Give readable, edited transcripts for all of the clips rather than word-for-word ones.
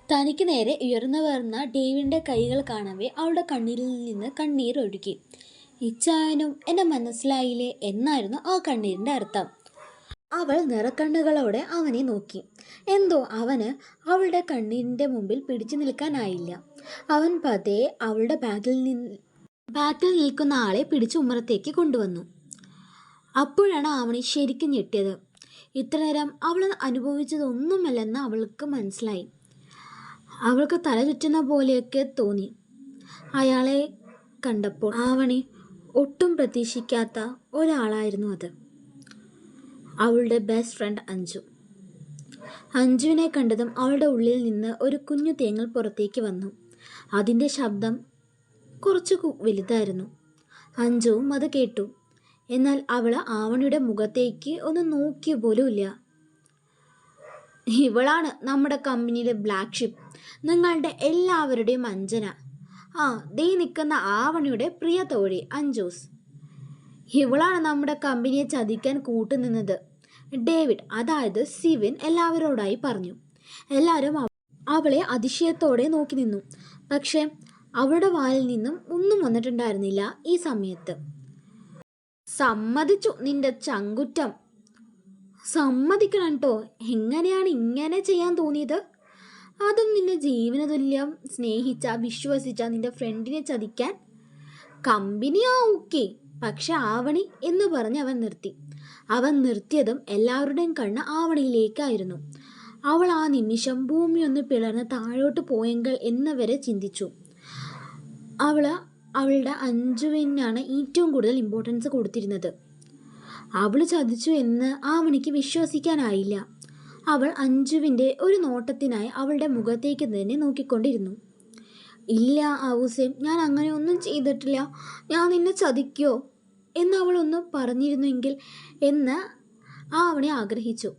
തനിക്ക് നേരെ ഉയർന്നു വരുന്ന ഡേവിൻ്റെ കൈകൾ കാണവേ അവളുടെ കണ്ണീരിൽ നിന്ന് കണ്ണീർ ഒഴുകി. ഇച്ചായനും എന്നെ മനസ്സിലായില്ലേ എന്നായിരുന്നു ആ കണ്ണീരിൻ്റെ അർത്ഥം. അവൾ നിറക്കണ്ണുകളോടെ അവനെ നോക്കി. എന്തോ അവന് അവളുടെ കണ്ണീരിൻ്റെ മുമ്പിൽ പിടിച്ചു നിൽക്കാനായില്ല. അവൻ പതിയെ അവളുടെ ബാക്കിൽ നിൽക്കുന്ന ആളെ പിടിച്ച് ഉമ്മറത്തേക്ക് കൊണ്ടുവന്നു. അപ്പോഴാണ് അവനെ ശരിക്കും ഞെട്ടിയത്. ഇത്ര നേരം അവൾ അനുഭവിച്ചതൊന്നുമല്ലെന്ന് അവൾക്ക് മനസ്സിലായി. അവൾക്ക് തല ചുറ്റുന്ന പോലെയൊക്കെ തോന്നി. അയാളെ കണ്ടപ്പോൾ ആവണി ഒട്ടും പ്രതീക്ഷിക്കാത്ത ഒരാളായിരുന്നു അത്. അവളുടെ ബെസ്റ്റ് ഫ്രണ്ട് അഞ്ജു. അഞ്ജുവിനെ കണ്ടതും അവളുടെ ഉള്ളിൽ നിന്ന് ഒരു കുഞ്ഞു തേങ്ങൽ പുറത്തേക്ക് വന്നു. അതിൻ്റെ ശബ്ദം കുറച്ച് വലുതായിരുന്നു. അഞ്ജുവും അത് കേട്ടു. എന്നാൽ അവൾ ആവണിയുടെ മുഖത്തേക്ക് ഒന്ന് നോക്കിയ പോലുമില്ല. ഇവളാണ് നമ്മുടെ കമ്പനിയിലെ ബ്ലാക്ക് ഷിപ്പ്, നിങ്ങളുടെ എല്ലാവരുടെയും അഞ്ജന. ദേ നിൽക്കുന്ന ആവണിയുടെ പ്രിയ തോഴി അഞ്ജൂസ്. ഇവളാണ് നമ്മുടെ കമ്പനിയെ ചതിക്കാൻ കൂട്ടുനിന്നത്. ഡേവിഡ്, അതായത് സിവിൻ, എല്ലാവരോടായി പറഞ്ഞു. എല്ലാവരും അവളെ അതിശയത്തോടെ നോക്കി നിന്നു. പക്ഷേ അവളുടെ വായിൽ നിന്നും ഒന്നും വന്നിട്ടുണ്ടായിരുന്നില്ല ഈ സമയത്ത്. സമ്മതിച്ചു നിന്റെ ചങ്കുറ്റം. സമ്മതിക്കണം കേട്ടോ. എങ്ങനെയാണ് ഇങ്ങനെ ചെയ്യാൻ തോന്നിയത്? അതും നിന്നെ ജീവന തുല്യം സ്നേഹിച്ച വിശ്വസിച്ച നിന്റെ ഫ്രണ്ടിനെ ചതിക്കാൻ. കമ്പനിയാ ഓക്കെ, പക്ഷെ ആവണി എന്ന് പറഞ്ഞ് അവൻ നിർത്തി. അവൻ നിർത്തിയതും എല്ലാവരുടെയും കണ്ണ് ആവണിയിലേക്കായിരുന്നു. അവൾ ആ നിമിഷം ഭൂമി ഒന്ന് പിളർന്ന് താഴോട്ട് പോയെങ്കിൽ എന്ന് വരെ ചിന്തിച്ചു. അവളുടെ അഞ്ജുവിനാണ് ഏറ്റവും കൂടുതൽ ഇമ്പോർട്ടൻസ് കൊടുത്തിരുന്നത്. അവൾ ചതിച്ചു എന്ന് ആവണിക്ക് വിശ്വസിക്കാനായില്ല. അവൾ അഞ്ജുവിൻ്റെ ഒരു നോട്ടത്തിനായി അവളുടെ മുഖത്തേക്ക് തന്നെ നോക്കിക്കൊണ്ടിരുന്നു. ഇല്ല ഔസേം, ഞാൻ അങ്ങനെ ഒന്നും ചെയ്തിട്ടില്ല. ഞാൻ നിന്നെ ചതിക്കോ എന്ന് അവൾ ഒന്ന് പറഞ്ഞിരുന്നെങ്കിൽ എന്ന് ആവണി ആഗ്രഹിച്ചു.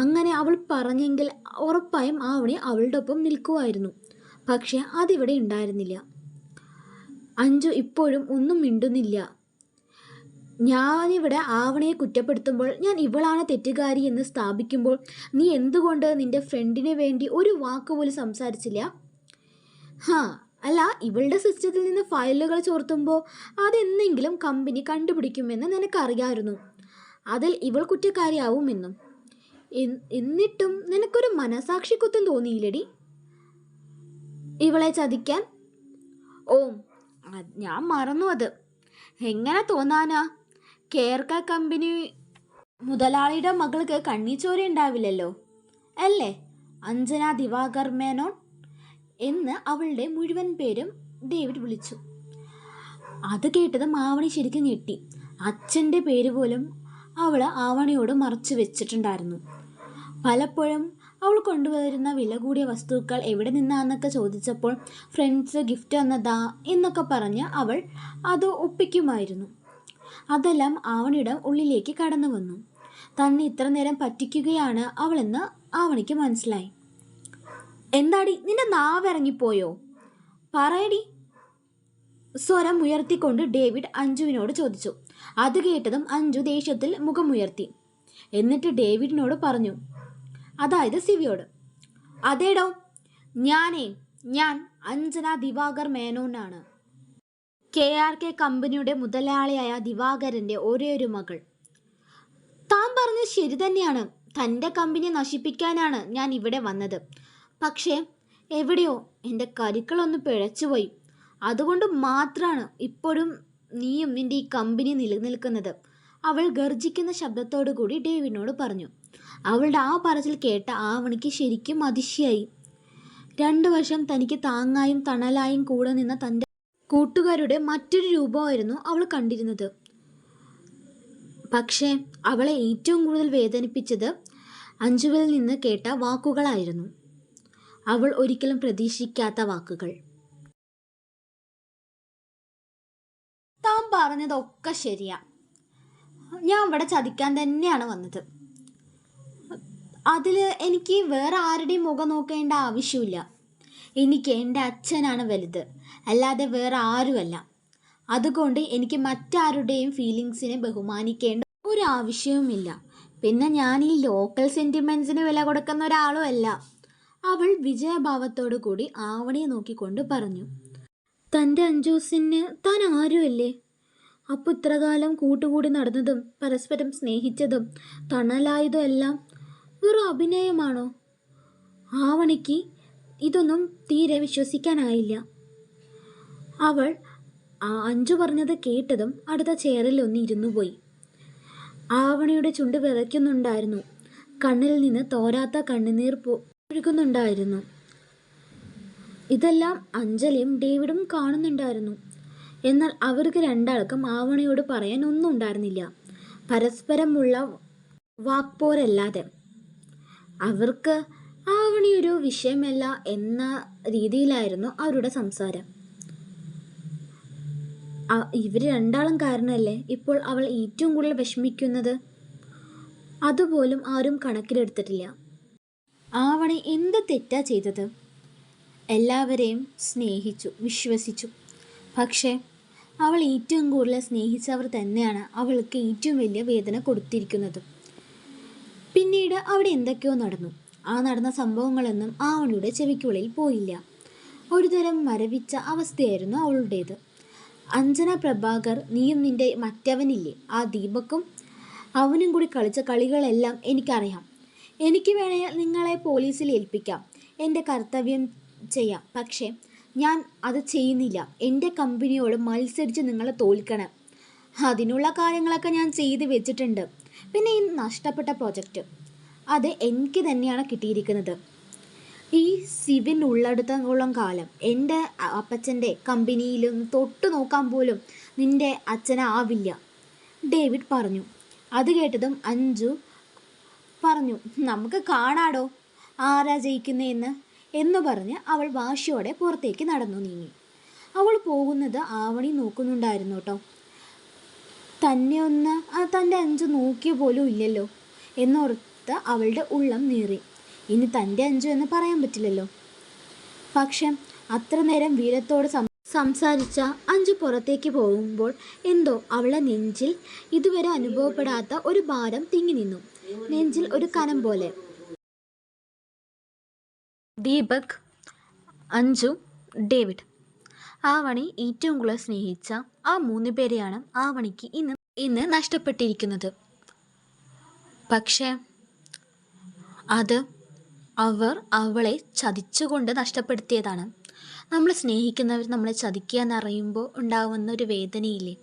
അങ്ങനെ അവൾ പറഞ്ഞെങ്കിൽ ഉറപ്പായും ആവണി അവളുടെ ഒപ്പം നിൽക്കുമായിരുന്നു. പക്ഷെ അതിവിടെ ഉണ്ടായിരുന്നില്ല. അഞ്ജു ഇപ്പോഴും ഒന്നും മിണ്ടുന്നില്ല. ഞാനിവിടെ ആവണയെ കുറ്റപ്പെടുത്തുമ്പോൾ, ഞാൻ ഇവളാണ് തെറ്റുകാരി എന്ന് സ്ഥാപിക്കുമ്പോൾ, നീ എന്തുകൊണ്ട് നിന്റെ ഫ്രണ്ടിന് വേണ്ടി ഒരു വാക്കുപോലും സംസാരിച്ചില്ല? അല്ല, ഇവളുടെ സിസ്റ്റത്തിൽ നിന്ന് ഫയലുകൾ ചോർത്തുമ്പോൾ അതെന്തെങ്കിലും കമ്പനി കണ്ടുപിടിക്കുമെന്ന് നിനക്കറിയാമായിരുന്നു. അതിൽ ഇവൾ കുറ്റക്കാരിയാവുമെന്നും. എന്നിട്ടും നിനക്കൊരു മനസാക്ഷി കുറ്റം തോന്നിയില്ലടി ഇവളെ ചതിക്കാൻ? ഞാൻ മറന്നു അത്. എങ്ങനെ തോന്നാനാ? കേർക്ക കമ്പനി മുതലാളിയുടെ മകൾക്ക് കണ്ണീച്ചോര ഉണ്ടാവില്ലല്ലോ അല്ലേ? അഞ്ജന ദിവാകർ മേനോൻ എന്ന് അവളുടെ മുഴുവൻ പേരും ഡേവിഡ് വിളിച്ചു. അത് കേട്ടതും ആവണി ശരിക്കും ഞെട്ടി. അച്ഛൻ്റെ പേര് പോലും അവൾ ആവണിയോട് മറച്ചു വെച്ചിട്ടുണ്ടായിരുന്നു. പലപ്പോഴും അവൾ കൊണ്ടുവരുന്ന വില കൂടിയ വസ്തുക്കൾ എവിടെ നിന്നാന്നൊക്കെ ചോദിച്ചപ്പോൾ ഫ്രണ്ട്സ് ഗിഫ്റ്റ് തന്നതാ എന്നൊക്കെ പറഞ്ഞ് അവൾ അത് ഒപ്പിക്കുമായിരുന്നു. അതെല്ലാം ആവണിയുടെ ഉള്ളിലേക്ക് കടന്നു വന്നു. തന്നെ ഇത്ര നേരം പറ്റിക്കുകയാണ് അവളെന്ന് ആവണിക്ക് മനസ്സിലായി. എന്താടി, നിന്റെ നാവിറങ്ങിപ്പോയോ? പറയടി, സ്വരം ഉയർത്തിക്കൊണ്ട് ഡേവിഡ് അഞ്ജുവിനോട് ചോദിച്ചു. അത് കേട്ടതും അഞ്ജു ദേഷ്യത്തിൽ മുഖമുയർത്തി. എന്നിട്ട് ഡേവിഡിനോട് പറഞ്ഞു, അതായത് സിവിയോട്, അതേടോ, ഞാൻ അഞ്ജന ദിവാകർ മേനോനാണ്. KRK കമ്പനിയുടെ മുതലാളിയായ ദിവാകരൻ്റെ ഒരേ ഒരു മകൾ. താൻ പറഞ്ഞത് ശരി തന്നെയാണ്. തൻ്റെ കമ്പനി നശിപ്പിക്കാനാണ് ഞാൻ ഇവിടെ വന്നത്. പക്ഷേ എവിടെയോ എൻ്റെ കരുക്കളൊന്ന് പിഴച്ചുപോയി. അതുകൊണ്ട് മാത്രമാണ് ഇപ്പോഴും നീയും നിൻ്റെ ഈ കമ്പനി നിലനിൽക്കുന്നത്. അവൾ ഗർജിക്കുന്ന ശബ്ദത്തോടു കൂടി ഡേവിഡിനോട് പറഞ്ഞു. അവളുടെ ആ പറച്ചിൽ കേട്ട ആവണിക്ക് ശരിക്കും അതിശയായി. 2 വർഷം തനിക്ക് താങ്ങായും തണലായും കൂടെ നിന്ന തൻ്റെ കൂട്ടുകാരുടെ മറ്റൊരു രൂപമായിരുന്നു അവൾ കണ്ടിരുന്നത്. പക്ഷേ അവളെ ഏറ്റവും കൂടുതൽ വേദനിപ്പിച്ചത് അഞ്ജുവിൽ നിന്ന് കേട്ട വാക്കുകളായിരുന്നു. അവൾ ഒരിക്കലും പ്രതീക്ഷിക്കാത്ത വാക്കുകൾ. താൻ പറഞ്ഞതൊക്കെ ശരിയാ. ഞാൻ ഇവിടെ ചതിക്കാൻ തന്നെയാണ് വന്നത്. അതിൽ എനിക്ക് വേറെ ആരുടെയും മുഖം നോക്കേണ്ട ആവശ്യമില്ല. എനിക്ക് എൻ്റെ അച്ഛനാണ് വലുത്, അല്ലാതെ വേറെ ആരുമല്ല. അതുകൊണ്ട് എനിക്ക് മറ്റാരുടെയും ഫീലിങ്സിനെ ബഹുമാനിക്കേണ്ട ഒരു ആവശ്യവുമില്ല. പിന്നെ ഞാൻ ഈ ലോക്കൽ സെൻറ്റിമെൻറ്റ്സിന് വില കൊടുക്കുന്ന ഒരാളും അല്ല. അവൾ വിജയഭാവത്തോടു കൂടി ആവണിയെ നോക്കിക്കൊണ്ട് പറഞ്ഞു, തൻ്റെ അഞ്ജൂസിന് താൻ ആരുമല്ലേ? അപ്പോൾ ഇത്രകാലം കൂട്ടുകൂടി നടന്നതും പരസ്പരം സ്നേഹിച്ചതും തണലായതും എല്ലാം വെറും അഭിനയമാണോ? ആവണിക്ക് ഇതൊന്നും തീരെ വിശ്വസിക്കാനായില്ല. അവൾ അഞ്ജു പറഞ്ഞത് കേട്ടതും അടുത്ത ചെയറിൽ ഒന്ന് ഇരുന്നു പോയി. ആവണിയുടെ ചുണ്ട് വിറയ്ക്കുന്നുണ്ടായിരുന്നു. കണ്ണിൽ നിന്ന് തോരാത്ത കണ്ണുനീർ ഒഴുകുന്നുണ്ടായിരുന്നു. ഇതെല്ലാം അഞ്ജലിയും ഡേവിഡും കാണുന്നുണ്ടായിരുന്നു. എന്നാൽ അവർക്ക് രണ്ടാൾക്കും ആവണിയോട് പറയാൻ ഒന്നും ഉണ്ടായിരുന്നില്ല, പരസ്പരമുള്ള വാക്പോരല്ലാതെ. അവർക്ക് ആവണിയൊരു വിഷയമല്ല എന്ന രീതിയിലായിരുന്നു അവരുടെ സംസാരം. ഇവർ രണ്ടാളും കാരണമല്ലേ ഇപ്പോൾ അവൾ ഏറ്റവും കൂടുതൽ വിഷമിക്കുന്നത്? അതുപോലും ആരും കണക്കിലെടുത്തിട്ടില്ല. ആവണി എന്ത് തെറ്റാ ചെയ്തത്? എല്ലാവരെയും സ്നേഹിച്ചു, വിശ്വസിച്ചു. പക്ഷേ അവൾ ഏറ്റവും കൂടുതൽ സ്നേഹിച്ചവർ തന്നെയാണ് അവൾക്ക് ഏറ്റവും വലിയ വേദന കൊടുത്തിരിക്കുന്നത്. പിന്നീട് അവിടെ എന്തൊക്കെയോ നടന്നു. ആ നടന്ന സംഭവങ്ങളൊന്നും ആവണിയുടെ ചെവിക്കുള്ളിൽ പോയില്ല. ഒരുതരം മരവിച്ച അവസ്ഥയായിരുന്നു അവളുടേത്. അഞ്ജന പ്രഭാകർ, നീയും നിന്റെ മറ്റവനില്ലേ ആ ദീപക്കും, അവനും കൂടി കളിച്ച കളികളെല്ലാം എനിക്കറിയാം. എനിക്ക് വേണേൽ നിങ്ങളെ പോലീസിൽ ഏൽപ്പിക്കാം, എൻ്റെ കർത്തവ്യം ചെയ്യാം. പക്ഷേ ഞാൻ അത് ചെയ്യുന്നില്ല. എൻ്റെ കമ്പനിയോട് മത്സരിച്ച് നിങ്ങളെ തോൽക്കണം. അതിനുള്ള കാര്യങ്ങളൊക്കെ ഞാൻ ചെയ്ത് വെച്ചിട്ടുണ്ട്. പിന്നെ ഈ നഷ്ടപ്പെട്ട പ്രോജക്റ്റ്, അത് എനിക്ക് തന്നെയാണ് കിട്ടിയിരിക്കുന്നത്. ഈ സിവിൻ ഉള്ളിടത്തോളം കാലം എൻ്റെ അപ്പച്ചൻ്റെ കമ്പനിയിലും തൊട്ടു നോക്കാൻ പോലും നിൻ്റെ അച്ഛനാവില്ല, ഡേവിഡ് പറഞ്ഞു. അത് കേട്ടതും അഞ്ജു പറഞ്ഞു, നമുക്ക് കാണാടോ ആരാ ജയിക്കുന്നതെന്ന് എന്ന് പറഞ്ഞ് അവൾ വാശിയോടെ പുറത്തേക്ക് നടന്നു നീങ്ങി. അവൾ പോകുന്നത് ആവണി നോക്കുന്നുണ്ടായിരുന്നു കേട്ടോ. തന്നെ ഒന്ന് തൻ്റെ അഞ്ജു നോക്കിയ പോലും ഇല്ലല്ലോ എന്നോർത്ത് അവളുടെ ഉള്ളം നീറി. ഇനി തൻ്റെ അഞ്ജു എന്ന് പറയാൻ പറ്റില്ലല്ലോ. പക്ഷെ അത്ര നേരം വീരത്തോട് സംസാരിച്ച അഞ്ജു പുറത്തേക്ക് പോകുമ്പോൾ എന്തോ അവളുടെ നെഞ്ചിൽ ഇതുവരെ അനുഭവപ്പെടാത്ത ഒരു ഭാരം തിങ്ങി നിന്നു. നെഞ്ചിൽ ഒരു കനം പോലെ. ദീപക്, അഞ്ജു, ഡേവിഡ്, ആവണി ഏറ്റവും കൂടുതൽ സ്നേഹിച്ച ആ 3 പേരെയാണ് ആവണിക്ക് ഇന്ന് നഷ്ടപ്പെട്ടിരിക്കുന്നത്. പക്ഷേ അത് അവർ അവളെ ചതിച്ചുകൊണ്ട് നഷ്ടപ്പെടുത്തിയതാണ്. നമ്മൾ സ്നേഹിക്കുന്നവർ നമ്മളെ ചതിക്കുക എന്നറിയുമ്പോൾ ഉണ്ടാകുന്ന ഒരു വേദനയില്ലേ,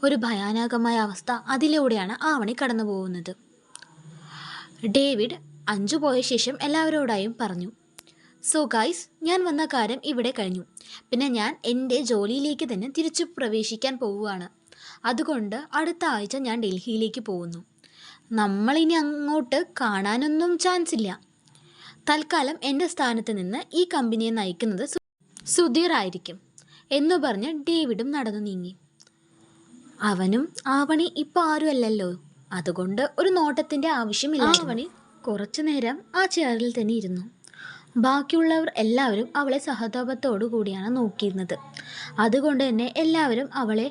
ഒരു ഭയാനകമായ അവസ്ഥ, അതിലൂടെയാണ് ആവണി കടന്നു പോകുന്നത്. ഡേവിഡ് അഞ്ജു പോയ ശേഷം എല്ലാവരോടായും പറഞ്ഞു, സോ ഗൈസ്, ഞാൻ വന്ന കാര്യം ഇവിടെ കഴിഞ്ഞു. പിന്നെ ഞാൻ എൻ്റെ ജോലിയിലേക്ക് തന്നെ തിരിച്ചു പ്രവേശിക്കാൻ പോവുകയാണ്. അതുകൊണ്ട് അടുത്ത ആഴ്ച ഞാൻ ഡൽഹിയിലേക്ക് പോകുന്നു. നമ്മളിനി അങ്ങോട്ട് കാണാനൊന്നും ചാൻസ് ഇല്ല. തൽക്കാലം എൻ്റെ സ്ഥാനത്ത് നിന്ന് ഈ കമ്പനിയെ നയിക്കുന്നത് സുധീർ ആയിരിക്കും എന്നു പറഞ്ഞ് ഡേവിഡും നടന്നു നീങ്ങി. അവനും ആവണി ഇപ്പോൾ ആരുമല്ലല്ലോ, അതുകൊണ്ട് ഒരു നോട്ടത്തിൻ്റെ ആവശ്യമില്ല. ആവണി കുറച്ചു നേരം ആ ചെയറിൽ തന്നെ ഇരുന്നു. ബാക്കിയുള്ളവർ എല്ലാവരും അവളെ സഹതാപത്തോടു കൂടിയാണ് നോക്കിയിരുന്നത്. അതുകൊണ്ട് തന്നെ എല്ലാവരും അവളെ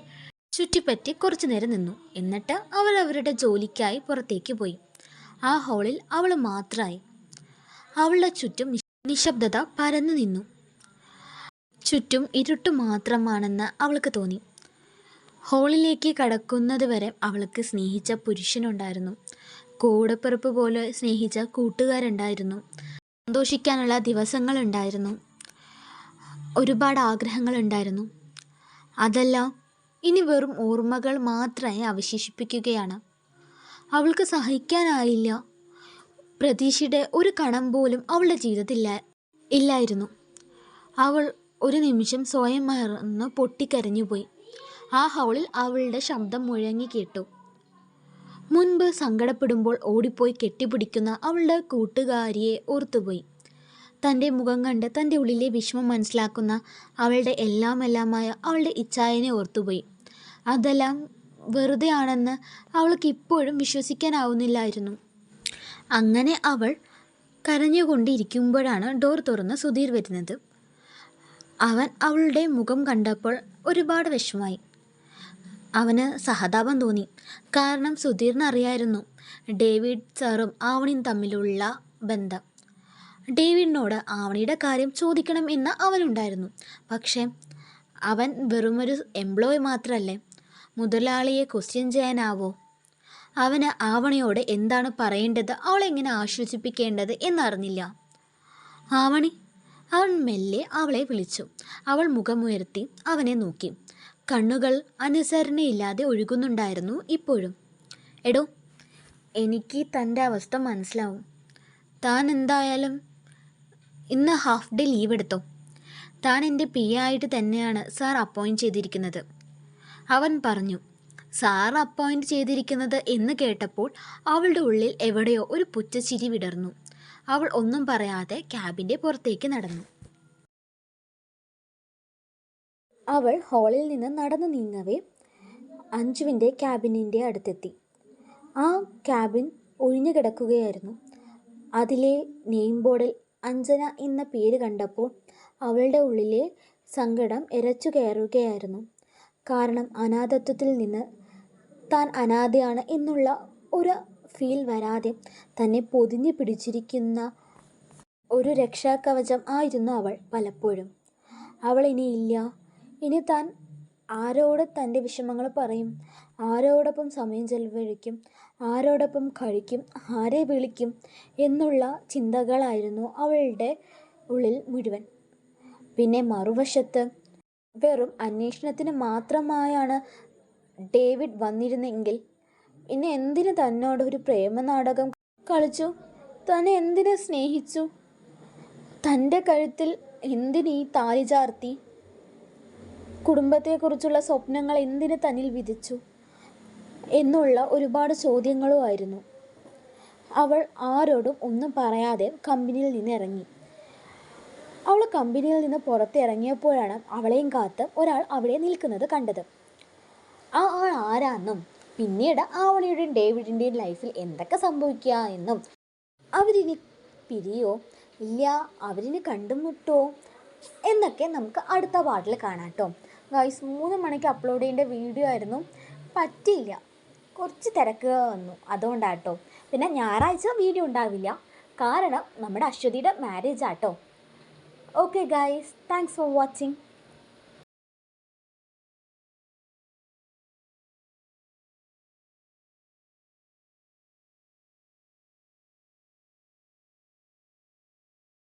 ചുറ്റിപ്പറ്റി കുറച്ചു നേരം നിന്നു. എന്നിട്ട് അവർ അവരുടെ ജോലിക്കായി പുറത്തേക്ക് പോയി. ആ ഹാളിൽ അവൾ മാത്രമായി. അവളുടെ ചുറ്റും നിശബ്ദത പരന്നു നിന്നു. ചുറ്റും ഇരുട്ട് മാത്രമാണെന്ന് അവൾക്ക് തോന്നി. ഹാളിലേക്ക് കടക്കുന്നത് വരെ അവൾക്ക് സ്നേഹിച്ച പുരുഷനുണ്ടായിരുന്നു, കൂടപ്പിറപ്പ് പോലെ സ്നേഹിച്ച കൂട്ടുകാരുണ്ടായിരുന്നു, സന്തോഷിക്കാനുള്ള ദിവസങ്ങളുണ്ടായിരുന്നു, ഒരുപാട് ആഗ്രഹങ്ങളുണ്ടായിരുന്നു. അതെല്ലാം ഇനി വെറും ഓർമ്മകൾ മാത്രമായി അവശേഷിപ്പിക്കുകയാണ്. അവൾക്ക് സഹിക്കാനായില്ല. പ്രതീക്ഷയുടെ ഒരു കണം പോലും അവളുടെ ജീവിതത്തിൽ ഇല്ലായിരുന്നു. അവൾ ഒരു നിമിഷം സ്വയം മറന്ന് പൊട്ടിക്കരഞ്ഞുപോയി. ആ ഹാളിൽ അവളുടെ ശബ്ദം മുഴങ്ങി കേട്ടു. മുൻപ് സങ്കടപ്പെടുമ്പോൾ ഓടിപ്പോയി കെട്ടിപ്പിടിക്കുന്ന അവളുടെ കൂട്ടുകാരിയെ ഓർത്തുപോയി. തൻ്റെ മുഖം കണ്ട് തൻ്റെ ഉള്ളിലെ വിഷമം മനസ്സിലാക്കുന്ന അവളുടെ എല്ലാമായ അവളുടെ ഇച്ഛായനെ ഓർത്തുപോയി. അതെല്ലാം വെറുതെ ആണെന്ന് അവൾക്ക് ഇപ്പോഴും വിശ്വസിക്കാനാവുന്നില്ലായിരുന്നു. അങ്ങനെ അവൾ കരഞ്ഞുകൊണ്ടിരിക്കുമ്പോഴാണ് ഡോർ തുറന്ന് സുധീർ വരുന്നത്. അവൻ അവളുടെ മുഖം കണ്ടപ്പോൾ ഒരുപാട് വിഷമമായി. അവന് സഹതാപം തോന്നി. കാരണം സുധീറിന് അറിയായിരുന്നു ഡേവിഡ് സാറും ആവണിയും തമ്മിലുള്ള ബന്ധം. ഡേവിഡിനോട് ആവണിയുടെ കാര്യം ചോദിക്കണം എന്ന് അവനുണ്ടായിരുന്നു. പക്ഷേ അവൻ വെറുമൊരു എംപ്ലോയി മാത്രമല്ലേ, മുതലാളിയെ ക്വസ്റ്റ്യൻ ചെയ്യാനാവോ? അവന് ആവണിയോട് എന്താണ് പറയേണ്ടത്, അവളെങ്ങനെ ആശ്വസിപ്പിക്കേണ്ടത് എന്നറിഞ്ഞില്ല. ആവണി, അവൻ മെല്ലെ അവളെ വിളിച്ചു. അവൾ മുഖമുയർത്തി അവനെ നോക്കി. കണ്ണുകൾ അനുസരണയില്ലാതെ ഒഴുകുന്നുണ്ടായിരുന്നു ഇപ്പോഴും. എടോ, എനിക്ക് തൻ്റെ അവസ്ഥ മനസ്സിലാവും. താൻ എന്തായാലും ഇന്ന് ഹാഫ് ഡേ ലീവ് എടുത്തോ. താൻ എൻ്റെ പി ആയിട്ട് തന്നെയാണ് സാർ അപ്പോയിൻറ്റ് ചെയ്തിരിക്കുന്നത്, അവൻ പറഞ്ഞു. സാർ അപ്പോയിൻറ്റ് ചെയ്തിരിക്കുന്നത് എന്ന് കേട്ടപ്പോൾ അവളുടെ ഉള്ളിൽ എവിടെയോ ഒരു പുച്ഛച്ചിരി വിടർന്നു. അവൾ ഒന്നും പറയാതെ ക്യാബിൻ്റെ പുറത്തേക്ക് നടന്നു. അവൾ ഹാളിൽ നിന്ന് നടന്നു നീങ്ങവേ അഞ്ജുവിൻ്റെ ക്യാബിനിൻ്റെ അടുത്തെത്തി. ആ ക്യാബിൻ ഒഴിഞ്ഞു കിടക്കുകയായിരുന്നു. അതിലെ നെയിം ബോർഡിൽ അഞ്ജന എന്ന പേര് കണ്ടപ്പോൾ അവളുടെ ഉള്ളിലെ സങ്കടം ഇരച്ചു കയറുകയായിരുന്നു. കാരണം അനാഥത്വത്തിൽ നിന്ന് താൻ അനാഥയാണ് എന്നുള്ള ഒരു ഫീൽ വരാതെ തന്നെ പൊതിഞ്ഞു പിടിച്ചിരിക്കുന്ന ഒരു രക്ഷാകവചം ആയിരുന്നു അവൾ പലപ്പോഴും. അവൾ ഇനിയില്ല. ഇനി താൻ ആരോട് തൻ്റെ വിഷമങ്ങൾ പറയും, ആരോടൊപ്പം സമയം ചെലവഴിക്കും, ആരോടൊപ്പം കഴിക്കും, ആരെ വിളിക്കും എന്നുള്ള ചിന്തകളായിരുന്നു അവളുടെ ഉള്ളിൽ മുഴുവൻ. പിന്നെ മറുവശത്ത് വെറും അന്വേഷണത്തിന് മാത്രമായാണ് ഡേവിഡ് വന്നിരുന്നെങ്കിൽ പിന്നെ എന്തിന് തന്നോട് ഒരു പ്രേമനാടകം കളിച്ചു? തന്നെ എന്തിനെ സ്നേഹിച്ചു? തൻ്റെ കഴുത്തിൽ എന്തിനീ താലി ചാർത്തി? കുടുംബത്തെക്കുറിച്ചുള്ള സ്വപ്നങ്ങൾ എന്തിന് തന്നിൽ വിധിച്ചു എന്നുള്ള ഒരുപാട് ചോദ്യങ്ങളുമായിരുന്നു. അവൾ ആരോടും ഒന്നും പറയാതെ കമ്പനിയിൽ നിന്ന് ഇറങ്ങി. അവൾ കമ്പനിയിൽ നിന്ന് പുറത്തിറങ്ങിയപ്പോഴാണ് അവളെയും കാത്ത് ഒരാൾ അവിടെ നിൽക്കുന്നത് കണ്ടത്. ആ ആൾ ആരാന്നും പിന്നീട് ആവണിയുടെയും ഡേവിഡിൻ്റെയും ലൈഫിൽ എന്തൊക്കെ സംഭവിക്കുക എന്നും അവരിനി പിരിയോ ഇല്ല അവരിനി കണ്ടുമുട്ടുമോ എന്നൊക്കെ നമുക്ക് അടുത്ത പാട്ടിൽ കാണാം കേട്ടോ. ഗൈസ്, 3 മണിക്ക് അപ്ലോഡ് ചെയ്യേണ്ട വീഡിയോ ആയിരുന്നു, പറ്റിയില്ല, കുറച്ച് തിരക്കുക വന്നു, അതുകൊണ്ടാട്ടോ. പിന്നെ ഞായറാഴ്ച വീഡിയോ ഉണ്ടാവില്ല, കാരണം നമ്മുടെ അശ്വതിയുടെ മാരേജ് ആട്ടോ. Okay guys, thanks for watching.